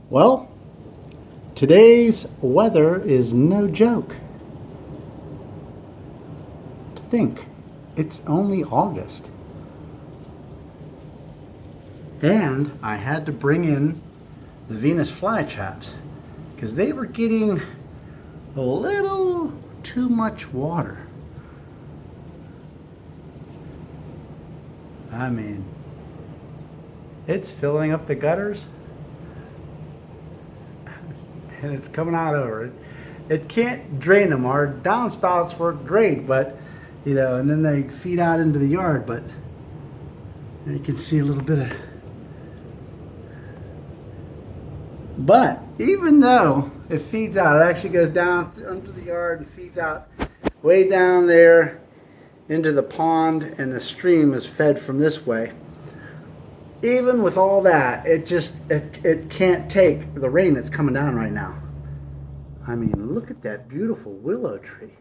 Well, today's weather is no joke. To think, it's only August. And I had to bring in the Venus flytraps because they were getting a little too much water. I mean, it's filling up the gutters and it's coming out over it. It can't drain them. Our downspouts work great, but and then they feed out into the yard, but you can see a little bit of. But even though it feeds out, it actually goes down under the yard and feeds out way down there into the pond, and the stream is fed from this way. Even with all that, it can't take the rain that's coming down right now. I mean, look at that beautiful willow tree.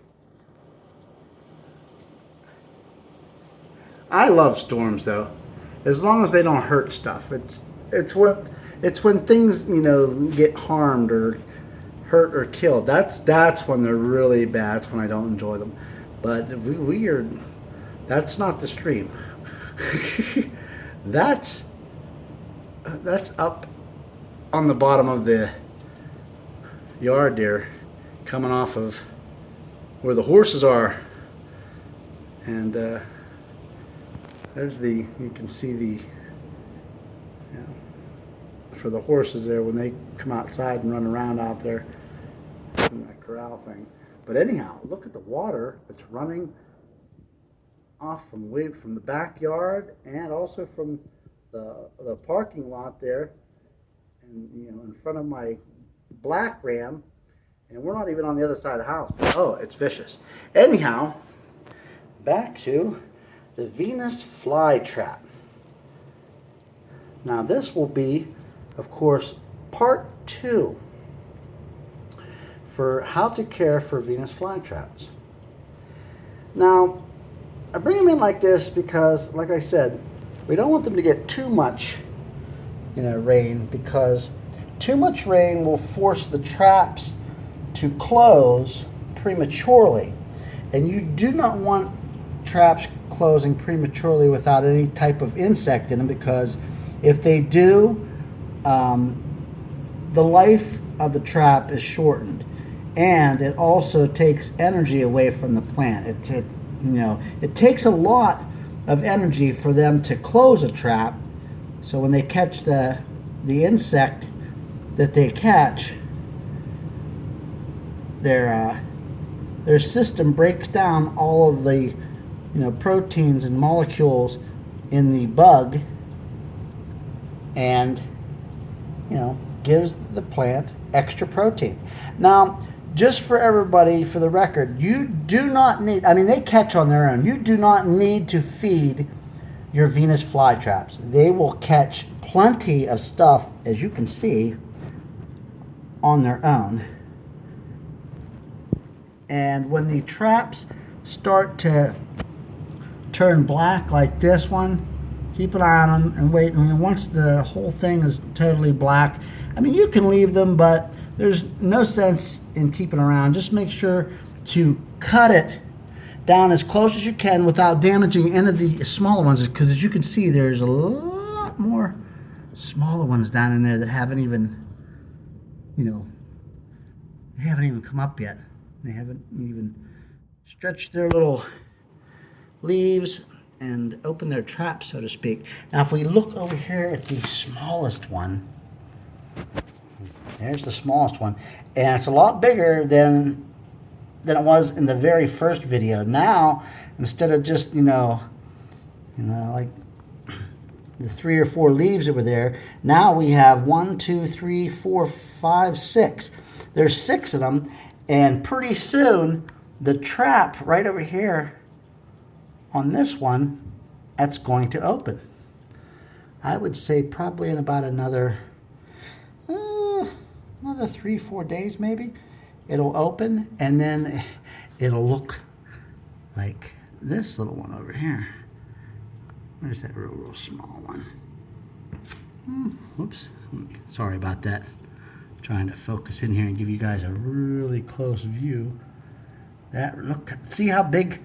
I love storms though, as long as they don't hurt stuff. It's when things get harmed or hurt or killed. That's when they're really bad. That's when I don't enjoy them. But we are. That's not the stream. that's up on the bottom of the yard there, coming off of where the horses are, and there's you can see for the horses there when they come outside and run around out there in that corral thing. But anyhow, look at the water that's running off from the backyard and also from the parking lot there, and in front of my black ram, and we're not even on the other side of the house. Oh, it's vicious. Anyhow, back to the Venus flytrap. Now this will be, of course, part 2 for how to care for Venus flytraps. Now, I bring them in like this because, like I said, we don't want them to get too much, rain, because too much rain will force the traps to close prematurely. And you do not want traps closing prematurely without any type of insect in them, because if they do, the life of the trap is shortened, and it also takes energy away from the plant. It takes a lot of energy for them to close a trap, so when they catch the insect that they catch, their system breaks down all of the proteins and molecules in the bug, and gives the plant extra protein. Now, just for everybody, for the record, you do not need, they catch on their own. You do not need to feed your Venus flytraps. They will catch plenty of stuff, as you can see, on their own. And when the traps start to turn black like this one, keep an eye on them and wait. And once the whole thing is totally black, you can leave them, but there's no sense in keeping around. Just make sure to cut it down as close as you can without damaging any of the smaller ones, because as you can see, there's a lot more smaller ones down in there that haven't even, they haven't even come up yet. They haven't even stretched their little leaves and open their trap, so to speak. Now, if we look over here at the smallest one, there's the smallest one, and it's a lot bigger than it was in the very first video. Now, instead of just like the 3 or 4 leaves that were there, now we have 1, 2, 3, 4, 5, 6. There's 6 of them, and pretty soon the trap right over here on this one, that's going to open. I would say probably in about another 3-4 days maybe, it'll open, and then it'll look like this little one over here. Where's that real small one? Oops, sorry about that. Trying to focus in here and give you guys a really close view. That, look, see how big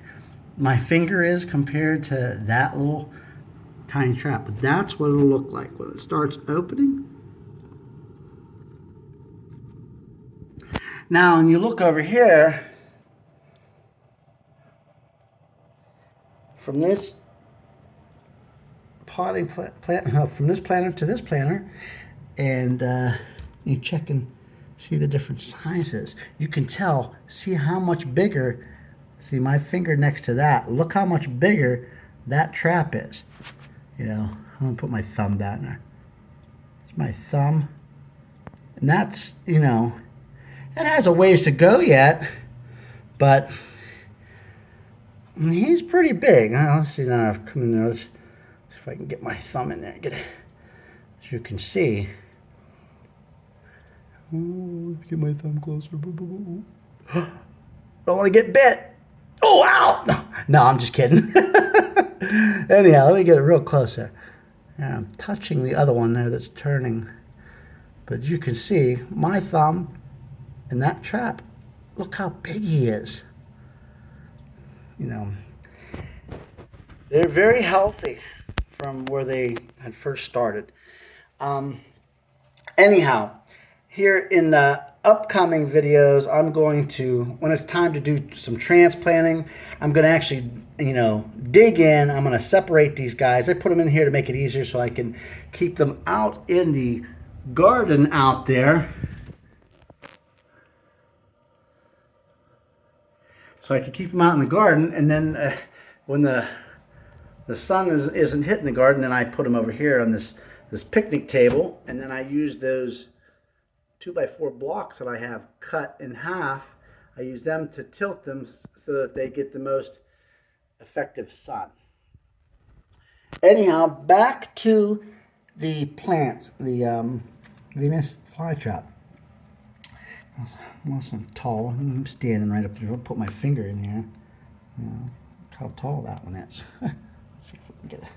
my finger is compared to that little tiny trap. But that's what it'll look like when it starts opening. Now, when you look over here, from this potting plant, from this planter to this planter, and you check and see the different sizes. You can tell, see how much bigger, see my finger next to that, look how much bigger that trap is. You know, I'm gonna put my thumb down there. It's my thumb. And that's, you know, it has a ways to go yet, but he's pretty big. Let's see now, I've come in there. Let's see if I can get my thumb in there and get it. As you can see. Oh, get my thumb closer. Don't want to get bit. Oh, ow! No, I'm just kidding. Anyhow, let me get it real closer. Yeah, I'm touching the other one there that's turning. But you can see my thumb and that trap. Look how big he is. You know, they're very healthy from where they had first started. Anyhow, here in the upcoming videos, I'm going to, when it's time to do some transplanting, I'm going to actually, you know, dig in. I'm going to separate these guys. I put them in here to make it easier so I can keep them out in the garden out there. So I can keep them out in the garden, and then when the sun isn't hitting the garden, then I put them over here on this picnic table, and then I use those 2x4 blocks that I have cut in half. I use them to tilt them so that they get the most effective sun. Anyhow, back to the plant, the Venus flytrap. Nice and tall. I'm standing right up there. I'll put my finger in here. You know, look how tall that one is. Let's see if we can get it.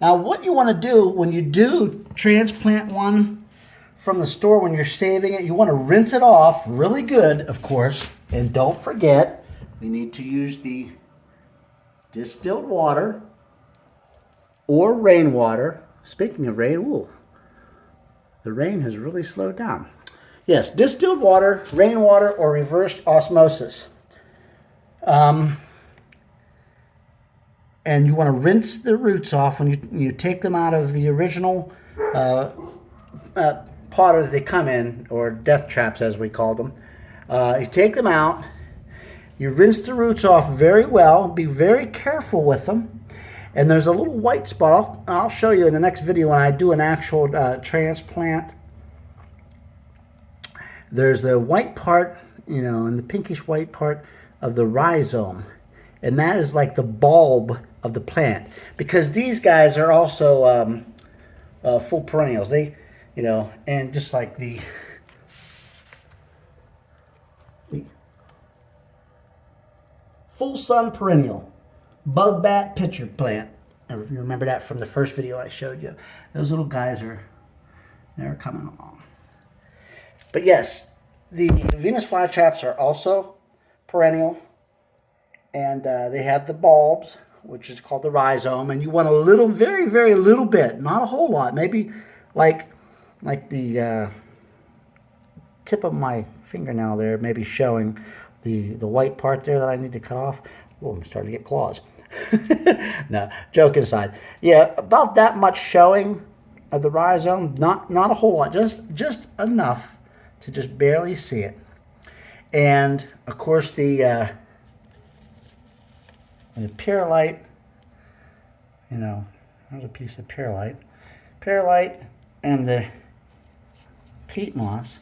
Now, what you want to do when you do transplant one from the store, when you're saving it, you want to rinse it off really good, of course. And don't forget, we need to use the distilled water or rainwater. Speaking of rain, ooh, the rain has really slowed down. Yes, distilled water, rainwater, or reverse osmosis. And you want to rinse the roots off when you take them out of the original pot that they come in, or death traps as we call them. You take them out, you rinse the roots off very well, be very careful with them. And there's a little white spot. I'll show you in the next video when I do an actual transplant. There's the white part, you know, and the pinkish white part of the rhizome. And that is like the bulb of the plant. Because these guys are also full perennials. They, you know, and just like the full sun perennial. Bug bat pitcher plant. If you remember that from the first video I showed you. Those little guys they're coming along. But yes, the Venus flytraps are also perennial. And they have the bulbs, which is called the rhizome. And you want a little, very, very little bit. Not a whole lot. Maybe like the tip of my fingernail there, maybe showing the white part there that I need to cut off. Oh, I'm starting to get claws. No, joke aside. Yeah, about that much showing of the rhizome. Not a whole lot. Just enough to just barely see it. And of course the perlite. You know, there's a piece of perlite. Perlite and the peat moss.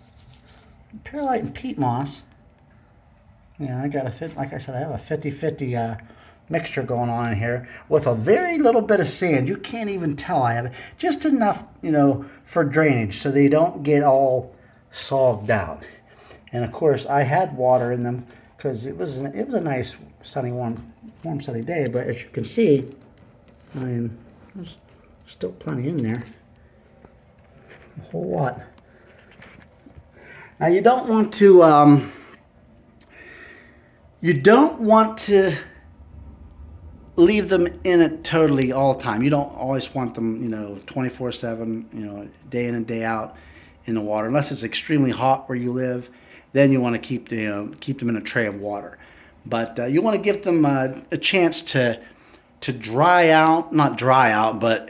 Perlite and peat moss. Yeah, I got like I said, I have a 50-50 mixture going on in here with a very little bit of sand. You can't even tell I have it. Just enough, you know, for drainage so they don't get all sogged out. And of course, I had water in them because it was a nice sunny, warm sunny day. But as you can see, I mean, there's still plenty in there. a whole lot. Now you don't want to leave them in it totally all the time. You don't always want them, 24/7, day in and day out in the water, unless it's extremely hot where you live. Then you want to keep them in a tray of water. But you want to give them a chance to dry out, not dry out, but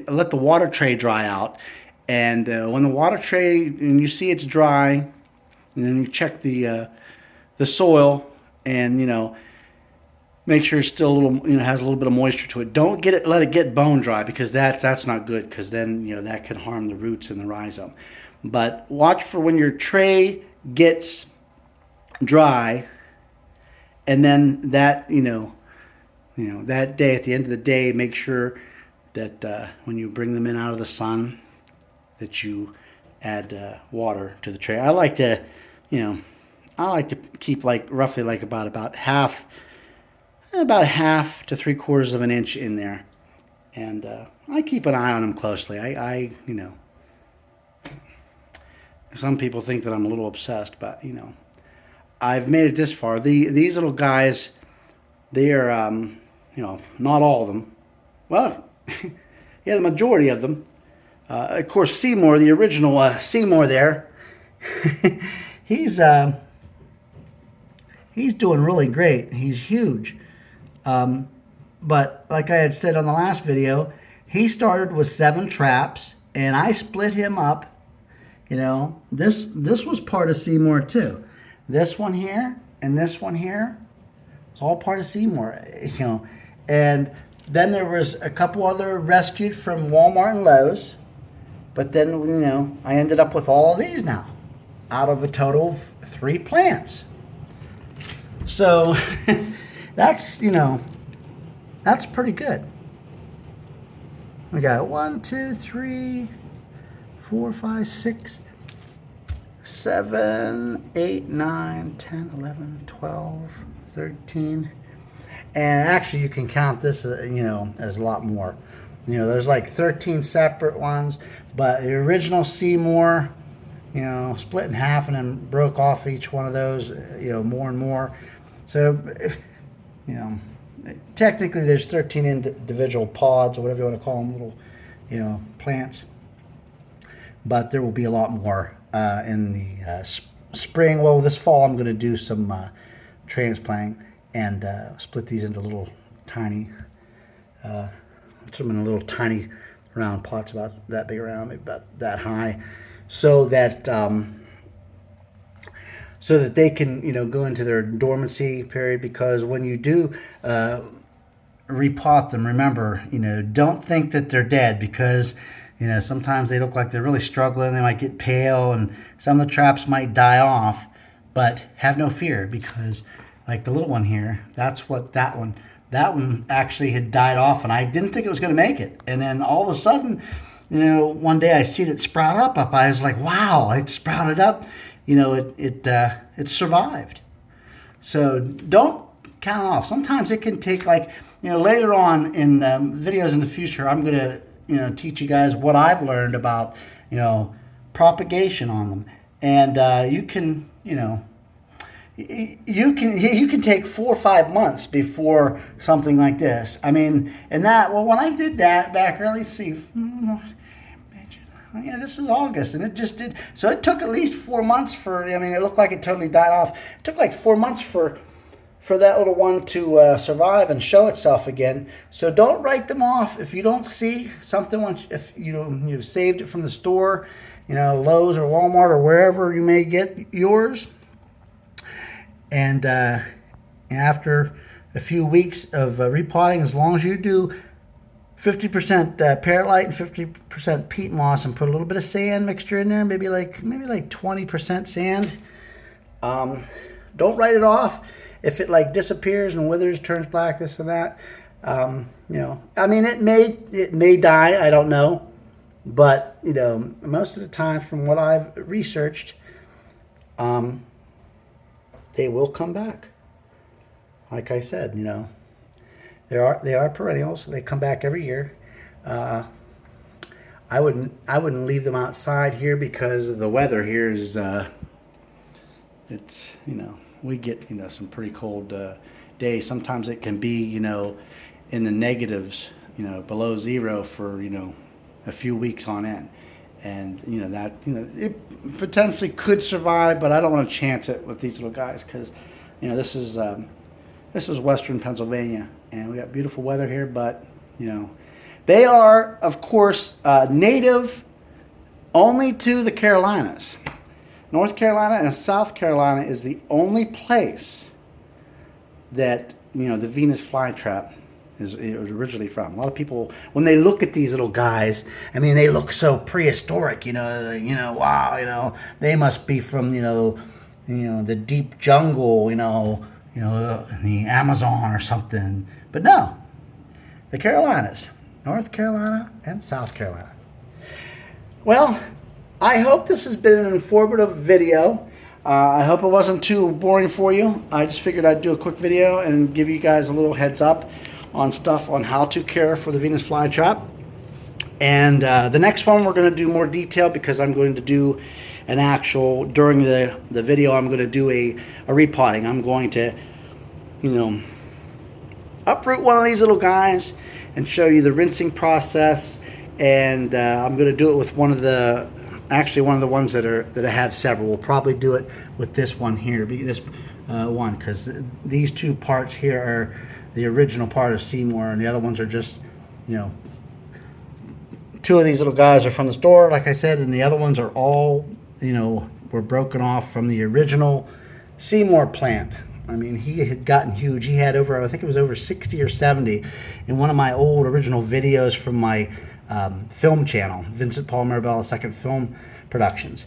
let the water tray dry out. And when the water tray, and you see it's dry, and then you check the soil, and make sure it's still a little, has a little bit of moisture to it. Don't let it get bone dry, because that's not good, because then that could harm the roots and the rhizome. But watch for when your tray gets dry, and then that that day, at the end of the day, make sure that when you bring them in out of the sun, that you add water to the tray. I like to keep roughly about half to 3/4 of an inch in there, and I keep an eye on them closely. I some people think that I'm a little obsessed, but I've made it this far. These little guys, they are not all of them. Well, yeah, the majority of them. Of course, Seymour, the original Seymour there, he's doing really great. He's huge. But like I had said on the last video, he started with 7 traps, and I split him up. This was part of Seymour too. This one here and this one here, it's all part of Seymour. And then there was a couple other rescued from Walmart and Lowe's. But then, I ended up with all of these now, out of a total of 3 plants. So that's pretty good. We got 1, 2, 3, 4, 5, 6, 7, 8, 9, 10, 11, 12, 13. And actually you can count this, as a lot more. There's like 13 separate ones, but the original Seymour, split in half and then broke off each one of those, more and more. So, technically there's 13 individual pods, or whatever you want to call them, little, plants. But there will be a lot more in the spring. Well, this fall I'm going to do some transplanting and split these into little tiny, put them in a little tiny round pots about that big around, maybe about that high, so that they can go into their dormancy period. Because when you do repot them, remember, don't think that they're dead, because sometimes they look like they're really struggling. They might get pale, and some of the traps might die off. But have no fear, because like the little one here, that's what that one actually had died off, and I didn't think it was going to make it. And then all of a sudden, one day I seen it sprout up. I was like, wow, it sprouted up. It survived. So don't count off. Sometimes it can take later on in videos in the future, I'm going to teach you guys what I've learned about propagation on them. And you can take 4 or 5 months before something like this. I mean, when I did that back early, let's see, yeah, this is August, and it just did. So it took at least 4 months it looked like it totally died off. It took like 4 months for that little one to survive and show itself again. So don't write them off if you don't see something. If you've saved it from the store, Lowe's or Walmart or wherever you may get yours. And after a few weeks of repotting, as long as you do 50% perlite and 50% peat moss, and put a little bit of sand mixture in there, maybe like 20% sand. Don't write it off. If it disappears and withers, turns black, this and that, it may die. I don't know, but most of the time, from what I've researched, they will come back. Like I said, they are perennials. They come back every year. I I wouldn't leave them outside here because the weather here is it's, we get, some pretty cold days. Sometimes it can be, in the negatives, below zero for, a few weeks on end. And, that, it potentially could survive, but I don't want to chance it with these little guys because, this is Western Pennsylvania and we got beautiful weather here, but, they are, of course, native only to the Carolinas. North Carolina and South Carolina is the only place that, the Venus flytrap it was originally from. A lot of people, when they look at these little guys, I mean, they look so prehistoric, wow, they must be from, the deep jungle, the Amazon or something. But no, the Carolinas, North Carolina and South Carolina. Well, I hope this has been an informative video. I hope it wasn't too boring for you. I just figured I'd do a quick video and give you guys a little heads up on stuff on how to care for the Venus flytrap. And the next one we're going to do more detail because I'm going to do an actual, during the video, I'm going to do a repotting. I'm going to, uproot one of these little guys and show you the rinsing process. And I'm going to do it with one of the ones that have several. We'll probably do it with this one here, this one, because these two parts here are the original part of Seymour, and the other ones are just, two of these little guys are from the store, like I said, and the other ones are all, were broken off from the original Seymour plant. I mean, he had gotten huge. He had over, I think it was over 60 or 70 in one of my old original videos from my film channel, Vincent Paul Marabella Second Film Productions.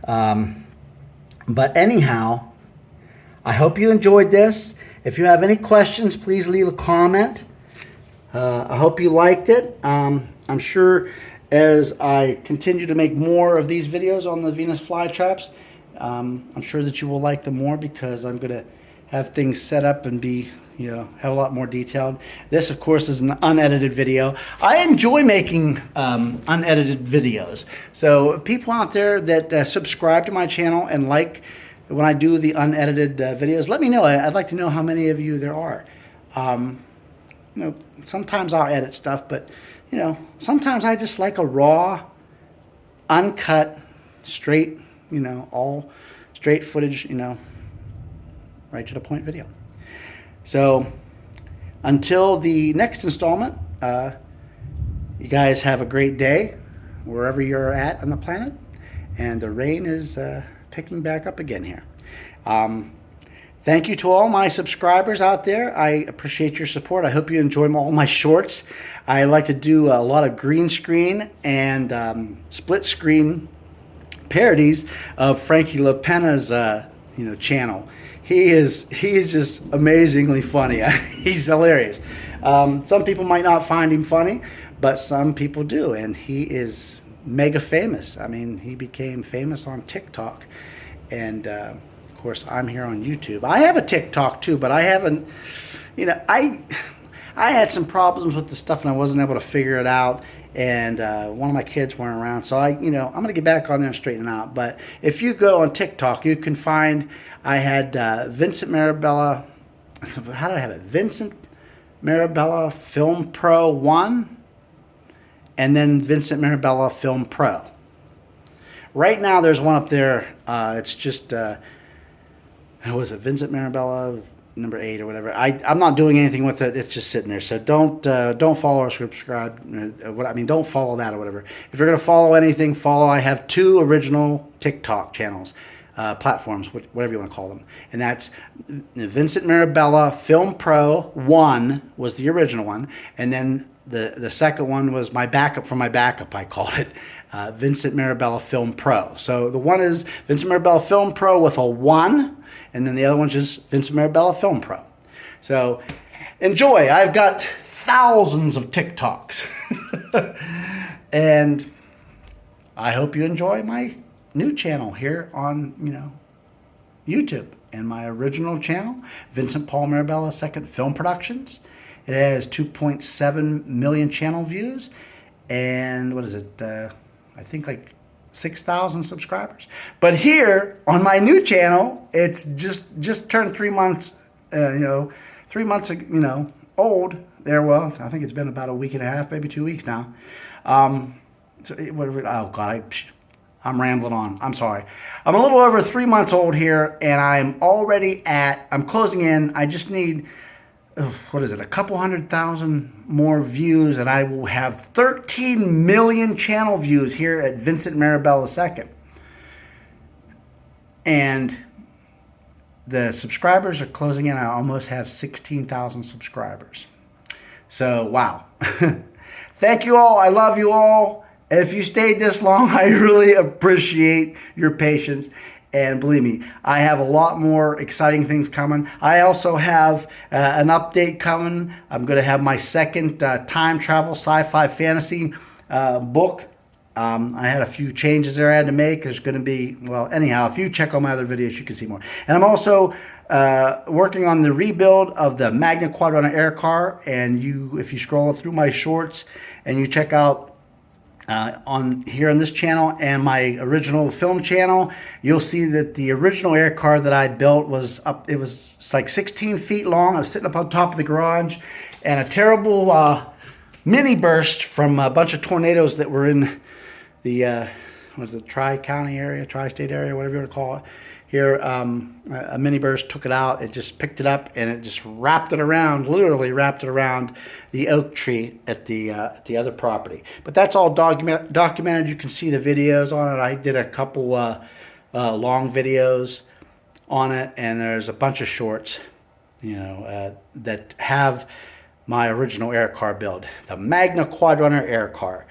But anyhow, I hope you enjoyed this. If you have any questions, please leave a comment. I hope you liked it. I'm sure as I continue to make more of these videos on the Venus flytraps, I'm sure that you will like them more because I'm going to have things set up and be, have a lot more detailed. This, of course, is an unedited video. I enjoy making unedited videos. So people out there that subscribe to my channel and like when I do the unedited videos, let me know. I'd like to know how many of you there are. Sometimes I'll edit stuff, but, sometimes I just like a raw, uncut, straight, all straight footage, right to the point video. So until the next installment, you guys have a great day wherever you're at on the planet, and the rain is picking back up again here. Thank you to all my subscribers out there. I appreciate your support. I hope you enjoy all my shorts. I like to do a lot of green screen and split screen parodies of Frankie LaPena's channel. He is just amazingly funny. He's hilarious. Some people might not find him funny, but some people do, and he is mega famous. I mean, he became famous on TikTok, and of course, I'm here on YouTube. I have a TikTok too, but I haven't. I had some problems with the stuff, and I wasn't able to figure it out. And one of my kids weren't around, so I'm going to get back on there and straighten it out. But if you go on TikTok, you can find, I had Vincent Marabella, how did I have it? Vincent Marabella Film Pro 1, and then Vincent Marabella Film Pro. Right now, there's one up there, it's just, what was it, Vincent Marabella number 8 or whatever. I'm not doing anything with it. It's just sitting there. So don't follow or subscribe. Don't follow that or whatever. If you're gonna follow anything, follow. I have 2 original TikTok channels, platforms, whatever you want to call them, and that's Vincent Marabella Film Pro 1 was the original one, and then the second one was my backup from my backup. I called it Vincent Marabella Film Pro. So the one is Vincent Marabella Film Pro with a 1. And then the other one's just Vincent Marabella Film Pro. So enjoy. I've got thousands of TikToks. And I hope you enjoy my new channel here on, YouTube. And my original channel, Vincent Paul Marabella Second Film Productions. It has 2.7 million channel views. and what is it? I think like 6,000 subscribers. But here on my new channel, it's just turned 3 months. 3 months, old. There, well, I think it's been about a week and a half, maybe 2 weeks now. Oh God, I'm rambling on. I'm sorry. I'm a little over 3 months old here, and I'm closing in. I just need, what is it, a couple 100,000 more views, and I will have 13 million channel views here at Vincent Maribel II. And the subscribers are closing in. I almost have 16,000 subscribers. So, wow. Thank you all. I love you all. If you stayed this long, I really appreciate your patience. And believe me, I have a lot more exciting things coming. I also have an update coming. I'm going to have my second time travel sci-fi fantasy book. I had a few changes there I had to make. There's going to be, well, anyhow, if you check on my other videos, you can see more. And I'm also working on the rebuild of the Magna Quadrunner air car. And if you scroll through my shorts and you check out on here on this channel and my original film channel, you'll see that the original air car that I built was up. It was like 16 feet long. I was sitting up on top of the garage, and a terrible mini burst from a bunch of tornadoes that were in the tri-county area, tri-state area, whatever you want to call it. Here, a mini burst took it out. It just picked it up and it just wrapped it around, literally wrapped it around the oak tree at the other property. But that's all documented. You can see the videos on it. I did a couple long videos on it, and there's a bunch of shorts, that have my original air car build, the Magna Quadrunner air car,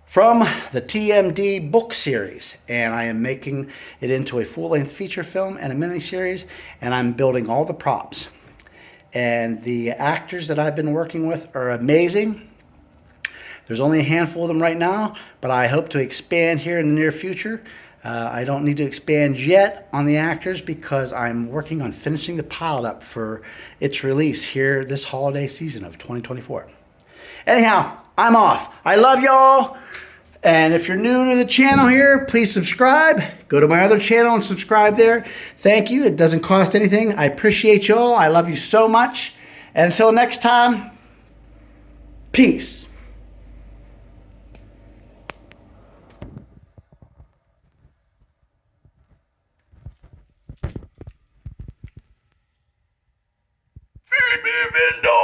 from the TMD book series, and I am making it into a full-length feature film and a mini-series, and I'm building all the props. And the actors that I've been working with are amazing. There's only a handful of them right now, but I hope to expand here in the near future. I don't need to expand yet on the actors because I'm working on finishing the pilot up for its release here this holiday season of 2024. Anyhow, I'm off. I love y'all. And if you're new to the channel here, please subscribe. Go to my other channel and subscribe there. Thank you. It doesn't cost anything. I appreciate y'all. I love you so much. And until next time, peace. Feed me, Vindor!